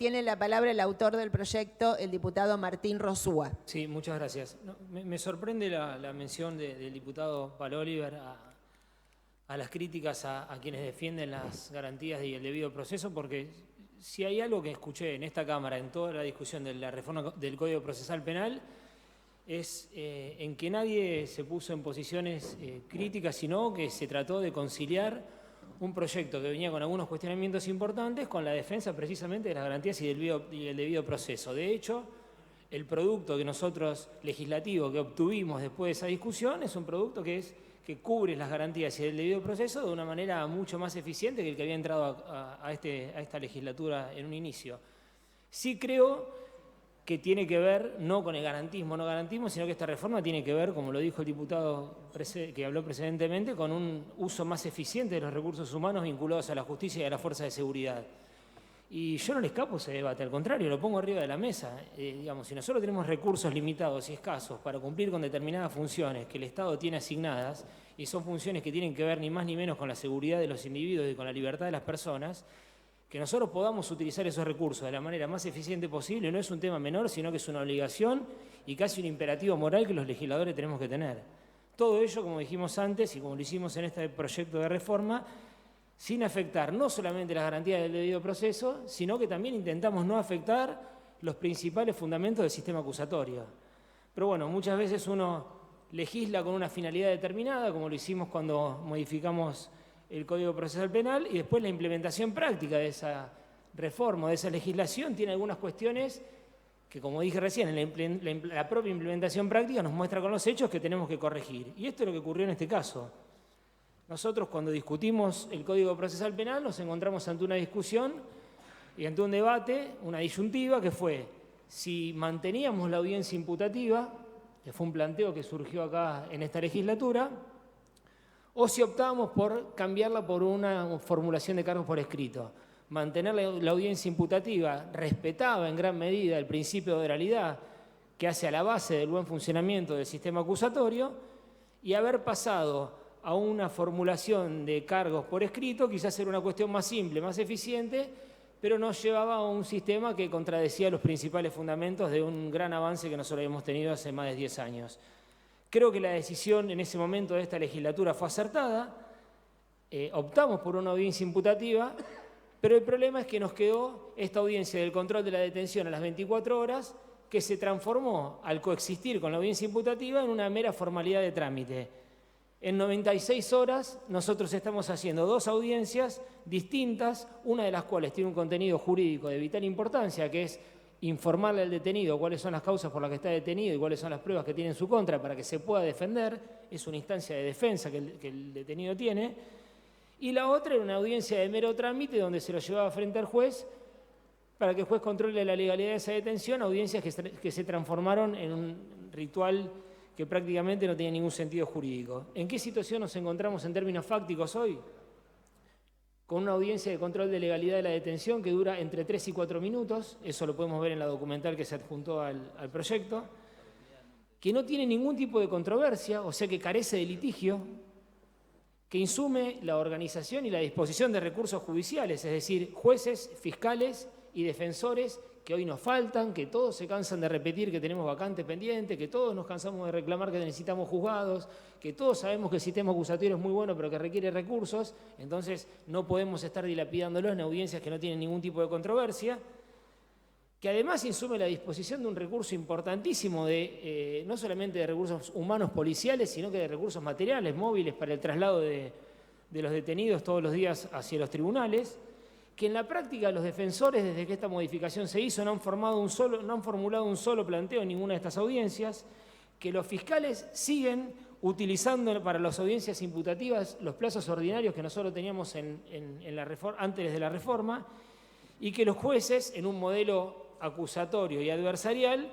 Tiene la palabra el autor del proyecto, el diputado Martín Rosúa. Sí, muchas gracias. No, me sorprende la mención del diputado Paloliver a las críticas a quienes defienden las garantías y el debido proceso, porque si hay algo que escuché en esta Cámara, en toda la discusión de la reforma del Código Procesal Penal, es en que nadie se puso en posiciones críticas, sino que se trató de conciliar un proyecto que venía con algunos cuestionamientos importantes con la defensa precisamente de las garantías y el debido proceso. De hecho, el producto que nosotros, legislativo, que obtuvimos después de esa discusión, es un producto que cubre las garantías y el debido proceso de una manera mucho más eficiente que el que había entrado a esta legislatura en un inicio. Sí creo que tiene que ver no con el garantismo o no garantismo, sino que esta reforma tiene que ver, como lo dijo el diputado que habló precedentemente, con un uso más eficiente de los recursos humanos vinculados a la justicia y a las fuerzas de seguridad. Y yo no le escapo ese debate, al contrario, lo pongo arriba de la mesa. Digamos, si nosotros tenemos recursos limitados y escasos para cumplir con determinadas funciones que el Estado tiene asignadas, y son funciones que tienen que ver ni más ni menos con la seguridad de los individuos y con la libertad de las personas, que nosotros podamos utilizar esos recursos de la manera más eficiente posible no es un tema menor, sino que es una obligación y casi un imperativo moral que los legisladores tenemos que tener. Todo ello, como dijimos antes y como lo hicimos en este proyecto de reforma, sin afectar no solamente las garantías del debido proceso, sino que también intentamos no afectar los principales fundamentos del sistema acusatorio. Pero bueno, muchas veces uno legisla con una finalidad determinada, como lo hicimos cuando modificamos el Código Procesal Penal, y después la implementación práctica de esa reforma, de esa legislación, tiene algunas cuestiones que, como dije recién, en la propia implementación práctica nos muestra con los hechos que tenemos que corregir. Y esto es lo que ocurrió en este caso. Nosotros, cuando discutimos el Código Procesal Penal, nos encontramos ante una discusión y ante un debate, una disyuntiva, que fue si manteníamos la audiencia imputativa, que fue un planteo que surgió acá en esta legislatura, o si optábamos por cambiarla por una formulación de cargos por escrito. Mantener la audiencia imputativa respetaba en gran medida el principio de oralidad que hace a la base del buen funcionamiento del sistema acusatorio, y haber pasado a una formulación de cargos por escrito quizás era una cuestión más simple, más eficiente, pero nos llevaba a un sistema que contradecía los principales fundamentos de un gran avance que nosotros hemos tenido hace más de 10 años. Creo que la decisión en ese momento de esta legislatura fue acertada, optamos por una audiencia imputativa, pero el problema es que nos quedó esta audiencia del control de la detención a las 24 horas, que se transformó, al coexistir con la audiencia imputativa, en una mera formalidad de trámite. En 96 horas nosotros estamos haciendo 2 audiencias distintas, una de las cuales tiene un contenido jurídico de vital importancia, que es informarle al detenido cuáles son las causas por las que está detenido y cuáles son las pruebas que tiene en su contra para que se pueda defender. Es una instancia de defensa que el detenido tiene. Y la otra era una audiencia de mero trámite donde se lo llevaba frente al juez para que el juez controle la legalidad de esa detención, audiencias que se transformaron en un ritual que prácticamente no tenía ningún sentido jurídico. ¿En qué situación nos encontramos en términos fácticos hoy? Con una audiencia de control de legalidad de la detención que dura entre 3 y 4 minutos, eso lo podemos ver en la documental que se adjuntó al proyecto, que no tiene ningún tipo de controversia, o sea que carece de litigio, que insume la organización y la disposición de recursos judiciales, es decir, jueces, fiscales y defensores que hoy nos faltan, que todos se cansan de repetir que tenemos vacantes pendientes, que todos nos cansamos de reclamar que necesitamos juzgados, que todos sabemos que el sistema acusatorio es muy bueno pero que requiere recursos, entonces no podemos estar dilapidándolos en audiencias que no tienen ningún tipo de controversia, que además insume la disposición de un recurso importantísimo no solamente de recursos humanos policiales, sino que de recursos materiales, móviles para el traslado de los detenidos todos los días hacia los tribunales, que en la práctica los defensores, desde que esta modificación se hizo, no han formulado un solo planteo en ninguna de estas audiencias, que los fiscales siguen utilizando para las audiencias imputativas los plazos ordinarios que nosotros teníamos antes de la reforma, y que los jueces, en un modelo acusatorio y adversarial,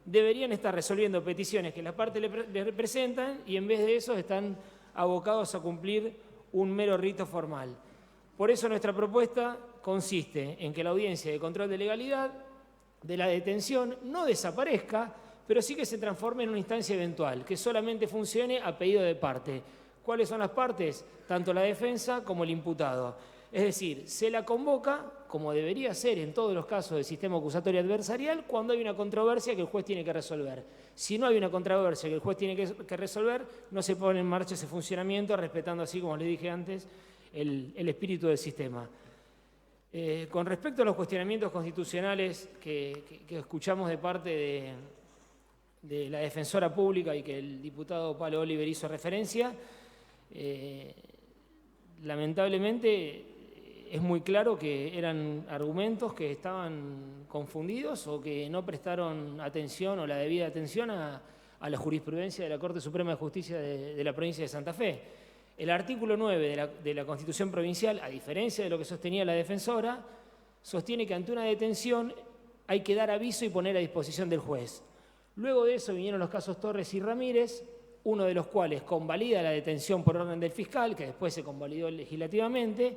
deberían estar resolviendo peticiones que las partes le presentan, y en vez de eso están abocados a cumplir un mero rito formal. Por eso nuestra propuesta consiste en que la audiencia de control de legalidad de la detención no desaparezca, pero sí que se transforme en una instancia eventual, que solamente funcione a pedido de parte. ¿Cuáles son las partes? Tanto la defensa como el imputado. Es decir, se la convoca, como debería ser en todos los casos del sistema acusatorio adversarial, cuando hay una controversia que el juez tiene que resolver. Si no hay una controversia que el juez tiene que resolver, no se pone en marcha ese funcionamiento, respetando, así como les dije antes, el espíritu del sistema. Con respecto a los cuestionamientos constitucionales que escuchamos de parte de la defensora pública y que el diputado Palo Oliver hizo referencia, lamentablemente es muy claro que eran argumentos que estaban confundidos o que no prestaron atención o la debida atención a la jurisprudencia de la Corte Suprema de Justicia de la provincia de Santa Fe. El artículo 9 de la Constitución Provincial, a diferencia de lo que sostenía la defensora, sostiene que ante una detención hay que dar aviso y poner a disposición del juez. Luego de eso vinieron los casos Torres y Ramírez, uno de los cuales convalida la detención por orden del fiscal, que después se convalidó legislativamente,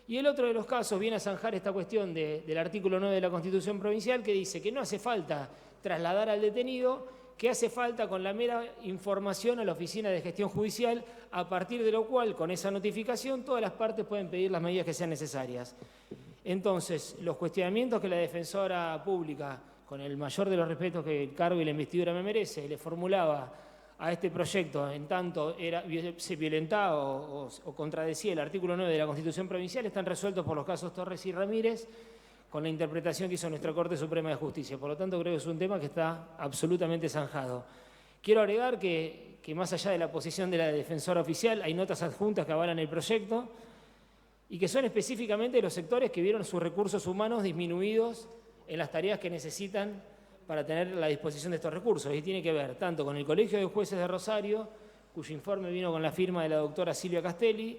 y el otro de los casos viene a zanjar esta cuestión del artículo 9 de la Constitución Provincial, que dice que no hace falta trasladar al detenido, que hace falta con la mera información a la Oficina de Gestión Judicial, a partir de lo cual, con esa notificación, todas las partes pueden pedir las medidas que sean necesarias. Entonces, los cuestionamientos que la defensora pública, con el mayor de los respetos que el cargo y la investidura me merece, le formulaba a este proyecto, en tanto se violentaba o contradecía el artículo 9 de la Constitución Provincial, están resueltos por los casos Torres y Ramírez, con la interpretación que hizo nuestra Corte Suprema de Justicia. Por lo tanto, creo que es un tema que está absolutamente zanjado. Quiero agregar que más allá de la posición de la defensora oficial, hay notas adjuntas que avalan el proyecto y que son específicamente los sectores que vieron sus recursos humanos disminuidos en las tareas que necesitan para tener la disposición de estos recursos. Y tiene que ver tanto con el Colegio de Jueces de Rosario, cuyo informe vino con la firma de la doctora Silvia Castelli,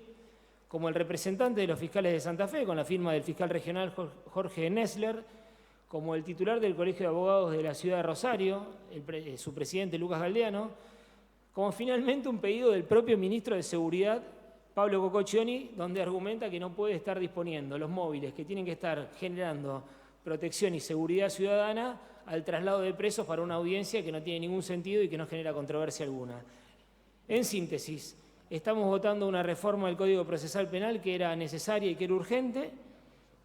como el representante de los fiscales de Santa Fe, con la firma del fiscal regional Jorge Nessler, como el titular del Colegio de Abogados de la Ciudad de Rosario, su presidente Lucas Galdeano, como finalmente un pedido del propio ministro de Seguridad, Pablo Cococcioni, donde argumenta que no puede estar disponiendo los móviles que tienen que estar generando protección y seguridad ciudadana al traslado de presos para una audiencia que no tiene ningún sentido y que no genera controversia alguna. En síntesis, estamos votando una reforma del Código Procesal Penal que era necesaria y que era urgente,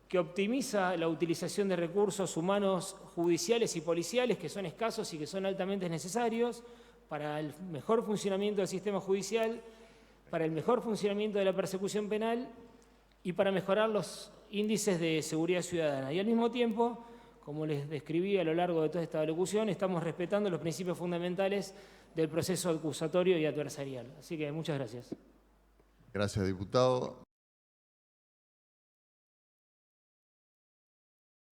que optimiza la utilización de recursos humanos judiciales y policiales que son escasos y que son altamente necesarios para el mejor funcionamiento del sistema judicial, para el mejor funcionamiento de la persecución penal y para mejorar los índices de seguridad ciudadana. Y al mismo tiempo, como les describí a lo largo de toda esta locución, estamos respetando los principios fundamentales del proceso acusatorio y adversarial. Así que muchas gracias. Gracias, diputado.